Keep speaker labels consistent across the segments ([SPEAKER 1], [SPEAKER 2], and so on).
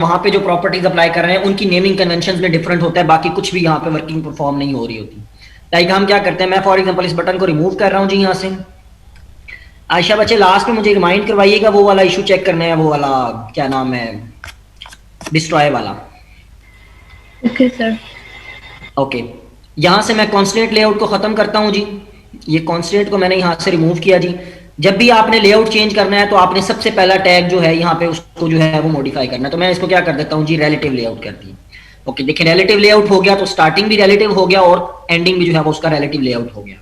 [SPEAKER 1] वहां पे जो प्रॉपर्टीज अप्लाई कर रहे हैं उनकी नेमिंग कन्वेंशन में डिफरेंट होता है, बाकी कुछ भी यहाँ पे वर्किंग परफॉर्म नहीं हो रही होती। लाइक हम क्या करते हैं, मैं फॉर एग्जांपल इस बटन को रिमूव कर रहा हूँ जी यहाँ से। आयशा बच्चे लास्ट में मुझे रिमाइंड करवाइएगा, वो वाला इशू चेक करना है, वो वाला क्या नाम है, डिस्ट्रॉय वाला।
[SPEAKER 2] Okay sir.
[SPEAKER 1] ओके, यहाँ से मैं कॉन्स्टेंट लेआउट को खत्म करता हूँ जी। ये कॉन्स्टेंट को मैंने यहाँ से रिमूव किया जी। जब भी आपने लेआउट चेंज करना है तो आपने सबसे पहला टैग जो है यहाँ पे उसको जो है वो मॉडिफाई करना है। तो मैं इसको क्या कर देता हूँ जी, रिलेटिव लेआउट कर दी। ओके, देखिए रिलेटिव लेआउट हो गया, तो स्टार्टिंग भी रिलेटिव हो गया और एंडिंग भी जो है वो उसका रिलेटिव लेआउट हो गया।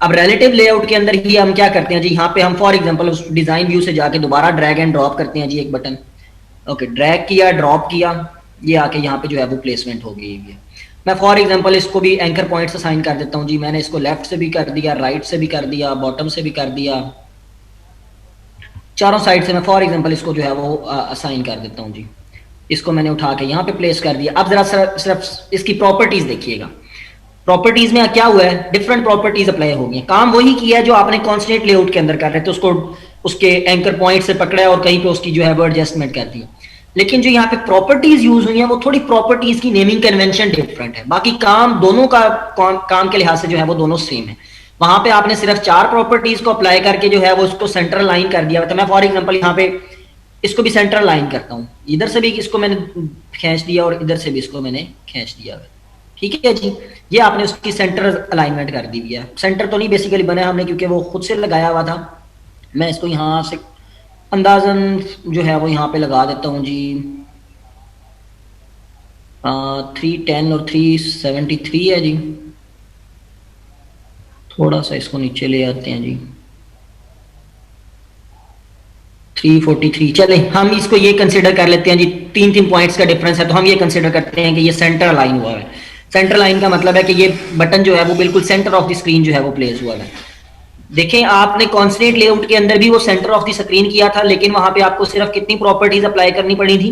[SPEAKER 1] अब रिलेटिव लेआउट के अंदर ही हम क्या करते हैं जी, यहाँ पे हम फॉर एग्जांपल उस डिजाइन व्यू से जाके दोबारा ड्रैग एंड ड्रॉप करते हैं जी एक बटन। ओके, ड्रैग किया, ड्रॉप किया, ये आके यहाँ पे जो है वो प्लेसमेंट हो गई है। मैं फॉर एग्जांपल इसको भी एंकर पॉइंट्स असाइन कर देता हूँ जी। मैंने इसको लेफ्ट से भी कर दिया, राइट से भी कर दिया, बॉटम से भी कर दिया, चारों साइड से मैं फॉर एग्जांपल इसको जो है वो असाइन कर देता हूँ जी। इसको मैंने उठा के यहाँ पे प्लेस कर दिया। अब जरा सिर्फ इसकी प्रॉपर्टीज देखिएगा। प्रॉपर्टीज में क्या हुआ है, डिफरेंट प्रॉपर्टीज अप्लाई हो गई। काम वही किया है जो आपने कॉन्स्टेंट लेआउट के अंदर कर रहे थे, उसको उसके एंकर पॉइंट से पकड़ा है और कहीं पे उसकी जो है वो एडजस्टमेंट कर दी। लेकिन जो यहाँ पे प्रॉपर्टीज यूज हुई है वो थोड़ी प्रॉपर्टीज की नेमिंग कन्वेंशन डिफरेंट है। बाकी काम दोनों का काम के लिहाज से जो है वो दोनों सेम है। वहां पे आपने सिर्फ 4 प्रॉपर्टीज को अप्लाई करके जो है वो उसको सेंट्रल लाइन कर दिया। तो मैं फॉर एग्जांपल यहाँ पे इसको भी सेंट्रल लाइन करता हूँ, इधर से भी इसको मैंने खींच दिया और इधर से भी इसको मैंने खींच दिया। ठीक है जी, ये आपने उसकी सेंटर अलाइनमेंट कर दी है। सेंटर तो नहीं बेसिकली बना हमने क्योंकि वो खुद से लगाया हुआ था। मैं इसको यहाँ से अंदाजन जो है वो यहाँ पे लगा देता हूँ जी। 310 और 373 है जी। थोड़ा सा इसको नीचे ले आते हैं जी, 343। चले हम इसको ये कंसिडर कर लेते हैं जी, 3 पॉइंट्स का डिफरेंस है तो हम ये कंसिडर करते हैं कि ये सेंटर लाइन हुआ है। सेंटर लाइन का मतलब है कि ये बटन जो है वो बिल्कुल सेंटर ऑफ द स्क्रीन जो है वो प्लेस हुआ है। देखें आपने कॉन्स्टेंट लेआउट के अंदर भी वो सेंटर ऑफ द स्क्रीन किया था, लेकिन वहां पे आपको सिर्फ कितनी प्रॉपर्टीज अप्लाई करनी पड़ी थी,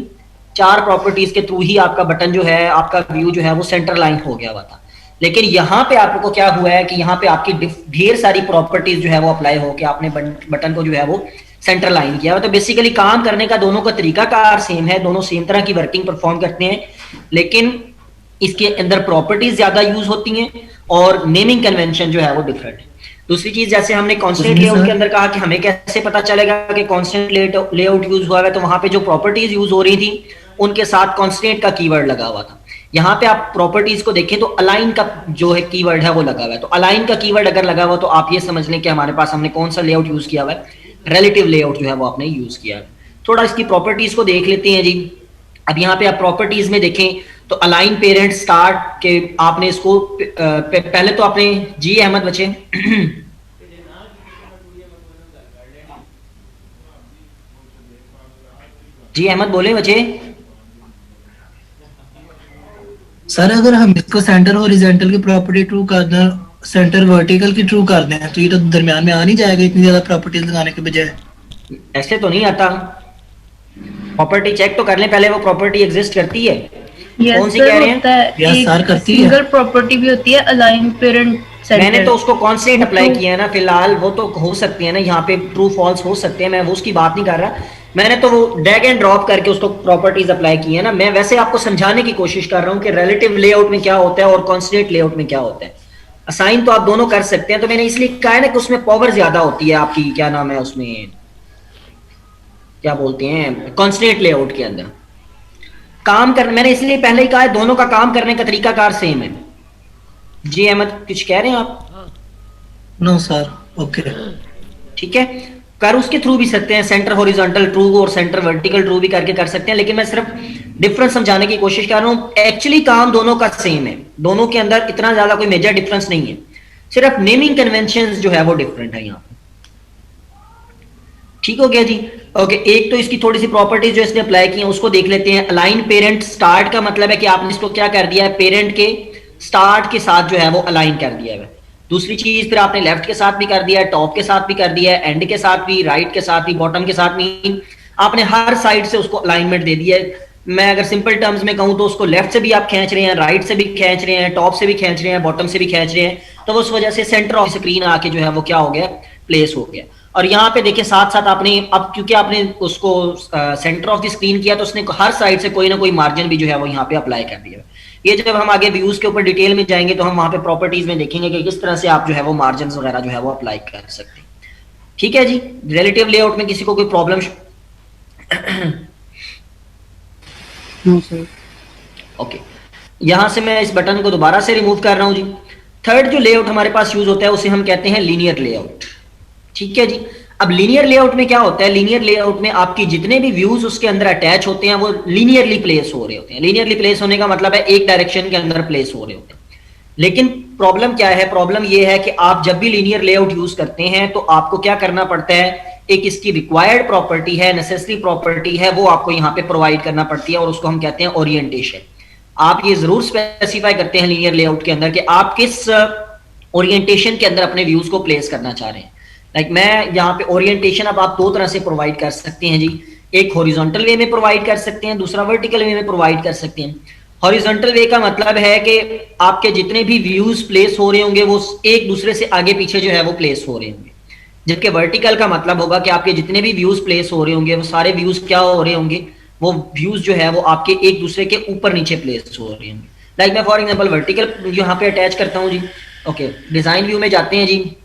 [SPEAKER 1] 4 प्रॉपर्टीज के थ्रू ही आपका बटन जो है, आपका व्यू जो है वो सेंटर लाइन हो गया हुआ था। लेकिन यहाँ पे आपको क्या हुआ है कि यहाँ पे आपकी ढेर सारी प्रॉपर्टीज जो है वो अप्लाई हो के आपने बटन को जो है वो सेंटर लाइन किया। तो बेसिकली काम करने का दोनों का तरीकाकार सेम है, दोनों सेम तरह की वर्किंग परफॉर्म करते हैं, लेकिन इसके अंदर प्रॉपर्टीज ज्यादा यूज होती हैं और नेमिंग कन्वेंशन जो है वो डिफरेंट है। दूसरी चीज, जैसे हमने कॉन्स्टेंट लेआउट के अंदर कहा कि हमें कैसे पता चलेगा कि कॉन्स्टेंट लेआउट यूज हुआ है, तो वहां पे जो प्रॉपर्टीज यूज हो रही थी उनके साथ कॉन्स्टेंट का कीवर्ड लगा हुआ था। यहाँ पे आप प्रॉपर्टीज को देखें तो अलाइन का जो है कीवर्ड है वो लगा हुआ है। तो अलाइन का कीवर्ड अगर लगा हुआ तो आप ये समझ लें कि हमारे पास हमने कौन सा लेआउट यूज किया हुआ है, रिलेटिव लेआउट जो है वो आपने यूज किया है। थोड़ा इसकी प्रॉपर्टीज को देख लेते हैं जी। अब यहाँ पे आप प्रॉपर्टीज में देखें तो अलाइन पेरेंट स्टार्ट के आपने इसको पहले तो आपने जी अहमद बच्चे जी अहमद बोले बच्चे।
[SPEAKER 3] सर अगर हम इसको सेंटर हॉरिजॉन्टल की प्रॉपर्टी ट्रू कर दें, सेंटर वर्टिकल की ट्रू कर दें, तो ये तो दरमियान में आ नहीं जाएगा इतनी ज्यादा प्रॉपर्टीज लगाने के बजाय।
[SPEAKER 1] ऐसे तो नहीं आता, प्रॉपर्टी चेक तो कर लें पहले, वो प्रॉपर्टी एग्जिस्ट करती है। कौन सी कह रहे हैं?
[SPEAKER 3] यस सर करती है।
[SPEAKER 2] सिंगल प्रॉपर्टी भी होती है अलाइन पेरेंट सेंटर।
[SPEAKER 1] मैंने तो उसको कॉन्स्टेंट अप्लाई किया है ना फिलहाल, वो तो हो सकती है ना यहाँ पे ट्रू फॉल्स हो सकते हैं, मैं वो उसकी बात नहीं कर रहा। मैंने तो वो ड्रैग एंड ड्रॉप करके उसको प्रॉपर्टीज अप्लाई की है ना। मैं वैसे आपको समझाने की कोशिश कर रहा हूँ कि रिलेटिव लेआउट में क्या होता है और कॉन्स्टेंट लेआउट में क्या होता है। असाइन तो आप दोनों कर सकते हैं, तो मैंने इसलिए कहा है ना कि उसमें पावर ज्यादा होती है आपकी, क्या नाम है उसमें, क्या बोलते हैं, कॉन्स्टेंट लेआउट के अंदर काम कर। मैंने इसलिए पहले ही कहा है दोनों का काम करने का तरीकाकार सेम है। जी अहमद कुछ कह रहे हैं आप?
[SPEAKER 3] नो सर ओके
[SPEAKER 1] ठीक है, कर उसके थ्रू भी सकते हैं, सेंटर हॉरिजॉन्टल ट्रू और सेंटर वर्टिकल ट्रू भी करके कर सकते हैं, लेकिन मैं सिर्फ डिफरेंस समझाने की कोशिश कर रहा हूं। एक्चुअली काम दोनों का सेम है, दोनों के अंदर इतना ज्यादा कोई मेजर डिफरेंस नहीं है, सिर्फ नेमिंग कन्वेंशन जो है वो डिफरेंट है यहाँ। ठीक हो गया जी। ओके, एक तो इसकी थोड़ी सी प्रॉपर्टीज जो इसने अप्लाई की है उसको देख लेते हैं। अलाइन पेरेंट स्टार्ट का मतलब है कि आपने इसको क्या कर दिया है, पेरेंट के स्टार्ट के साथ जो है वो अलाइन कर दिया है। दूसरी चीज फिर आपने लेफ्ट के साथ भी कर दिया है, टॉप के साथ भी कर दिया है, एंड के साथ भी, राइट के साथ भी, बॉटम के साथ भी, आपने हर साइड से उसको अलाइनमेंट दे दिया है। मैं अगर सिंपल टर्म्स में कहूं तो उसको लेफ्ट से भी आप खींच रहे हैं, राइट से भी खींच रहे हैं, टॉप से भी खींच रहे हैं, बॉटम से भी खींच रहे हैं, तो उस वजह से सेंटर ऑफ स्क्रीन आके जो है वो क्या हो गया, प्लेस हो गया। और यहाँ पे देखिए साथ साथ आपने अब क्योंकि आपने उसको सेंटर ऑफ द स्क्रीन किया तो उसने हर साइड से कोई ना कोई मार्जिन भी जो है वो यहाँ पे अप्लाई कर दिया। ये जब हम आगे व्यूज के ऊपर डिटेल में जाएंगे तो हम वहाँ पे प्रॉपर्टीज में देखेंगे कि किस तरह से आप जो है वो मार्जिन वगैरह जो है वो अप्लाई कर सकते हैं। ठीक है जी, रिलेटिव लेआउट में किसी को कोई प्रॉब्लम? ओके, यहां से मैं इस बटन को दोबारा से रिमूव कर रहा हूं जी। थर्ड जो लेआउट हमारे पास यूज होता है उसे हम कहते हैं लीनियर लेआउट। ठीक है जी, अब लीनियर लेआउट में क्या होता है? लीनियर लेआउट में आपकी जितने भी व्यूज उसके अंदर अटैच होते हैं वो लीनियरली प्लेस हो रहे होते हैं। लीनियरली प्लेस होने का मतलब है एक डायरेक्शन के अंदर प्लेस हो रहे होते हैं। लेकिन प्रॉब्लम क्या है? प्रॉब्लम ये है कि आप जब भी लीनियर लेआउट यूज करते हैं तो आपको क्या करना पड़ता है? एक इसकी रिक्वायर्ड प्रॉपर्टी है, नेसेसरी प्रॉपर्टी है, वो आपको यहाँ पे प्रोवाइड करना पड़ती है और उसको हम कहते हैं ओरिएंटेशन। आप ये जरूर स्पेसिफाई करते हैं लीनियर लेआउट के अंदर कि आप किस ओरिएंटेशन के अंदर अपने व्यूज को प्लेस करना चाह रहे हैं। लाइक मैं यहाँ पे ओरिएंटेशन अब आप दो तरह से प्रोवाइड कर सकते हैं जी। एक हॉरिजॉन्टल वे में प्रोवाइड कर सकते हैं, दूसरा वर्टिकल वे में प्रोवाइड कर सकते हैं। हॉरिजॉन्टल वे का मतलब है कि आपके जितने भी व्यूज प्लेस हो रहे होंगे वो एक दूसरे से आगे पीछे जो है वो प्लेस हो रहे होंगे। जबकि वर्टिकल का मतलब होगा कि आपके जितने भी व्यूज प्लेस हो रहे होंगे वो सारे व्यूज क्या हो रहे होंगे? वो व्यूज जो है वो आपके एक दूसरे के ऊपर नीचे प्लेस हो रहे होंगे। लाइक मैं फॉर एग्जांपल वर्टिकल यहाँ पे अटैच करता हूँ जी। ओके, डिजाइन व्यू में जाते हैं जी।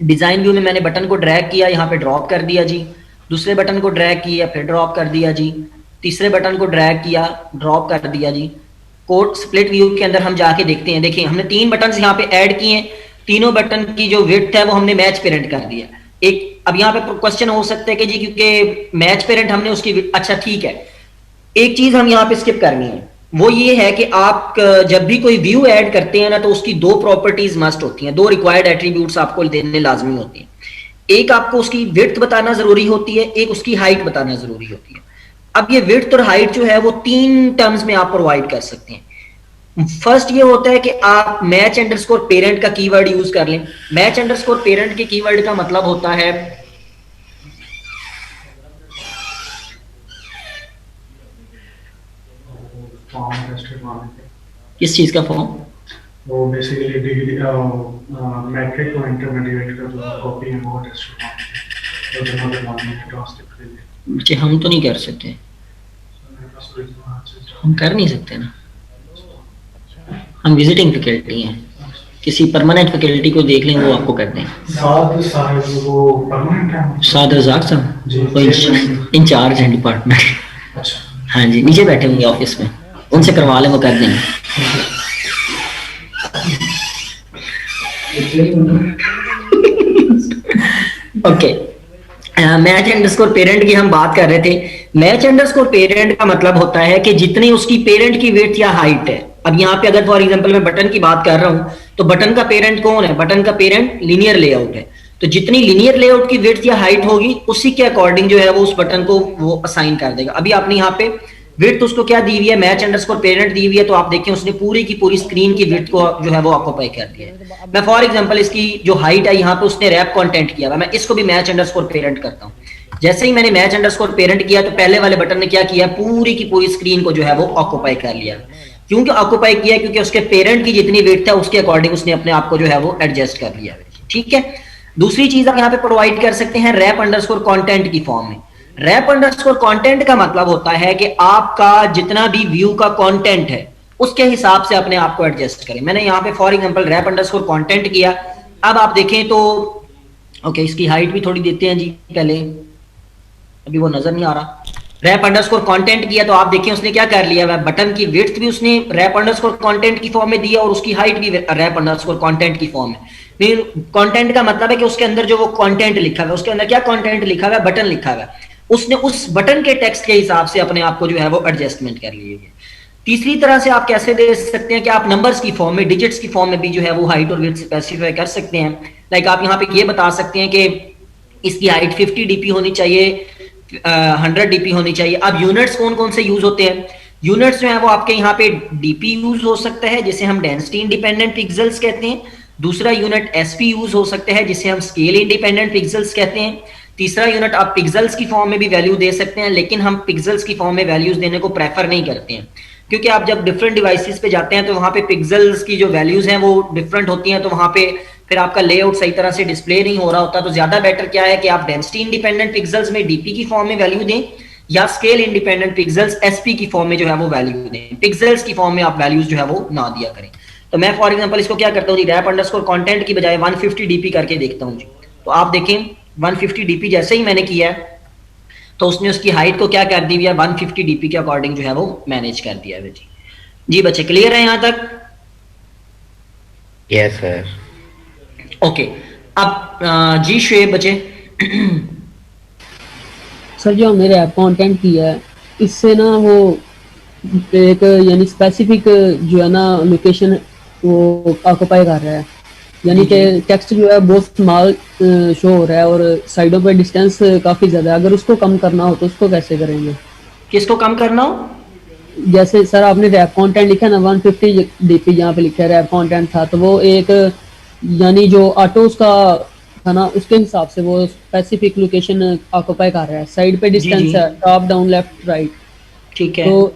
[SPEAKER 1] डिजाइन व्यू में मैंने बटन को ड्रैग किया, यहाँ पे ड्रॉप कर दिया जी। दूसरे बटन को ड्रैग किया, फिर ड्रॉप कर दिया जी। तीसरे बटन को ड्रैग किया, ड्रॉप कर दिया जी। कोड स्प्लिट व्यू के अंदर हम जाके देखते हैं। देखिए हमने 3 बटन यहाँ पे ऐड किए हैं, तीनों बटन की जो विड्थ है वो हमने मैच पेरेंट कर दिया। एक अब यहाँ पे क्वेश्चन हो सकता है कि जी क्योंकि मैच पेरेंट हमने उसकी, अच्छा ठीक है, एक चीज हम यहाँ पे स्किप करनी है, वो ये है कि आप जब भी कोई व्यू ऐड करते हैं ना तो उसकी 2 प्रॉपर्टीज मस्ट होती हैं, 2 रिक्वायर्ड एट्रीब्यूट्स आपको देने लाजमी होती हैं। एक आपको उसकी विड्थ बताना जरूरी होती है, एक उसकी हाइट बताना जरूरी होती है। अब ये विड्थ और हाइट जो है वो 3 टर्म्स में आप प्रोवाइड कर सकते हैं। फर्स्ट ये होता है कि आप मैच अंडरस्कोर पेरेंट का कीवर्ड यूज कर लें। मैच अंडरस्कोर पेरेंट के कीवर्ड का मतलब होता है किस चीज का फॉर्म?
[SPEAKER 4] वो बेसिकली डिग्री मैट्रिक को इंटरमीडिएट का जो कॉपी है वो टेस्ट तो दोनों के मामले में ट्रांसलेट
[SPEAKER 1] जी हम तो नहीं कर सकते, हम कर नहीं सकते ना, हम विजिटिंग फैकल्टी हैं। किसी परमानेंट फैकल्टी को देख लें, वो आपको कर दें।
[SPEAKER 4] साद साहब वो परमानेंट है,
[SPEAKER 1] साद रज़ाक साहब
[SPEAKER 4] जी,
[SPEAKER 1] वो इंचार्ज हैं डिपार्टमेंट।
[SPEAKER 4] अच्छा
[SPEAKER 1] हाँ जी, नीचे बैठे होंगे ऑफिस में, उनसे करवा लें, वो कर देंगे। ओके, मैच अंडरस्कोर पेरेंट की हम बात कर रहे थे। मैच अंडरस्कोर पेरेंट का मतलब होता है कि जितनी उसकी पेरेंट की विड्थ या हाइट है। अब यहाँ पे अगर फॉर एग्जांपल मैं बटन की बात कर रहा हूं तो बटन का पेरेंट कौन है? बटन का पेरेंट लीनियर लेआउट है। तो जितनी लीनियर लेआउट की विड्थ या हाइट होगी उसी के अकॉर्डिंग जो है वो उस बटन को वो असाइन कर देगा। अभी आपने यहाँ पे विड्थ उसको क्या दी हुई है? मैच अंडरस्कोर पेरेंट दी हुई है, तो आप देखें उसने पूरी की पूरी स्क्रीन की विड्थ को जो है वो ऑक्यूपाई कर दिया है। मैं फॉर एग्जांपल इसकी जो हाइट है यहाँ पे उसने रैप कंटेंट किया हुआ, मैं इसको भी मैच अंडरस्कोर पेरेंट करता हूँ। जैसे ही मैंने मैच अंडरस्कोर पेरेंट किया तो पहले वाले बटन ने क्या किया? पूरी की पूरी स्क्रीन को जो है वो ऑक्यूपाई कर लिया। क्योंकि ऑक्यूपाई किया? क्योंकि उसके पेरेंट की जितनी विड्थ है उसके अकॉर्डिंग उसने अपने आप को जो है वो एडजस्ट कर लिया। ठीक है, दूसरी चीज आप यहाँ पे प्रोवाइड कर सकते हैं रैप अंडरस्कोर कंटेंट की फॉर्म में। रैप अंडरस्कोर कंटेंट का मतलब होता है कि आपका जितना भी व्यू का कंटेंट है उसके हिसाब से अपने आप को एडजस्ट करें। मैंने यहाँ पे for example wrap underscore content किया। अब आप देखें तो ओके, इसकी हाइट भी थोड़ी देते हैं जी पहले, अभी वो नजर नहीं आ रहा। रैप अंडरस्कोर कंटेंट किया तो आप देखें उसने क्या कर लिया, बटन की विड्थ भी उसने रैप अंडरस्कोर कंटेंट की फॉर्म में दिया और उसकी हाइट भी रैप अंडरस्कोर कंटेंट की फॉर्म में। कंटेंट का मतलब है कि उसके अंदर जो वो कंटेंट लिखा हुआ है, उसके अंदर क्या कंटेंट लिखा हुआ है? बटन लिखा हुआ है। उसने उस बटन के टेक्स्ट के हिसाब से अपने आप को जो है वो एडजस्टमेंट कर ली है। तीसरी तरह से आप कैसे दे सकते हैं कि आप नंबर्स की फॉर्म में, डिजिट्स की फॉर्म में भी जो है वो हाइट और विड्थ स्पेसिफाई कर सकते हैं। लाइक आप यहाँ पे ये बता सकते हैं कि इसकी हाइट 50 डीपी होनी चाहिए, 100 डीपी होनी चाहिए। अब यूनिट्स कौन कौन से यूज होते हैं? यूनिट्स जो है वो आपके यहाँ पे डीपी यूज हो सकता है जिसे हम डेंसिटी इंडिपेंडेंट पिक्सेल्स कहते हैं। दूसरा यूनिट एसपी यूज हो सकता है जिसे हम स्केल इंडिपेंडेंट पिक्सेल्स कहते हैं। तीसरा यूनिट आप पिक्सेल्स की फॉर्म में भी वैल्यू दे सकते हैं, लेकिन हम पिक्सेल्स की फॉर्म में वैल्यूज देने को प्रेफर नहीं करते हैं, क्योंकि आप जब डिफरेंट डिवाइसेस पे जाते हैं तो वहां पे पिक्सेल्स की जो वैल्यूज हैं वो डिफरेंट होती हैं, तो वहां पे फिर आपका लेआउट सही तरह से डिस्प्ले नहीं हो रहा होता, तो ज्यादा बेटर क्या है कि आप डेंसिटी इंडिपेंडेंट पिक्सेल्स में डीपी की फॉर्म में वैल्यू दें, या स्केल इंडिपेंडेंट पिक्सेल्स एसपी की फॉर्म में जो है वो वैल्यू दें, पिक्सेल्स की फॉर्म में आप वैल्यूज जो है वो ना दिया करें। तो मैं फॉर एग्जांपल इसको क्या करता हूँ जी, रैप अंडरस्कोर कंटेंट की बजाय 150 डीपी करके देखता हूँ जी। तो आप देखें 150 डीपी जैसे ही मैंने किया है तो उसने उसकी हाइट को क्या कर दी है, 150 डीपी के अकॉर्डिंग जो है वो मैनेज कर दिया है जी। जी बच्चे क्लियर है यहाँ तक?
[SPEAKER 5] Yes sir.
[SPEAKER 1] ओके, अब जी शुएब बच्चे।
[SPEAKER 6] सर जो हमने रैप कंटेंट किया है इससे ना वो एक यानी स्पेसिफिक जो है ना लोकेशन वो ऑक्यूपाई कर रहा है, यानी कि टेक्स्ट जो है बहुत स्मॉल शो हो रहा है और साइडों पे डिस्टेंस काफी ज्यादा है। अगर उसको कम करना हो तो उसको कैसे करेंगे?
[SPEAKER 1] किसको कम करना हो?
[SPEAKER 6] जैसे सर आपने रैप कंटेंट लिखा ना 150 डीपी जहाँ पे लिखा है रैप कंटेंट था, तो वो एक यानी जो ऑटो उसका था ना उसके हिसाब से वो स्पेसिफिक लोकेशन ऑक्यूपाई कर रहा है, साइड पे डिस्टेंस है टॉप डाउन लेफ्ट राइट,
[SPEAKER 1] ठीक है।
[SPEAKER 6] तो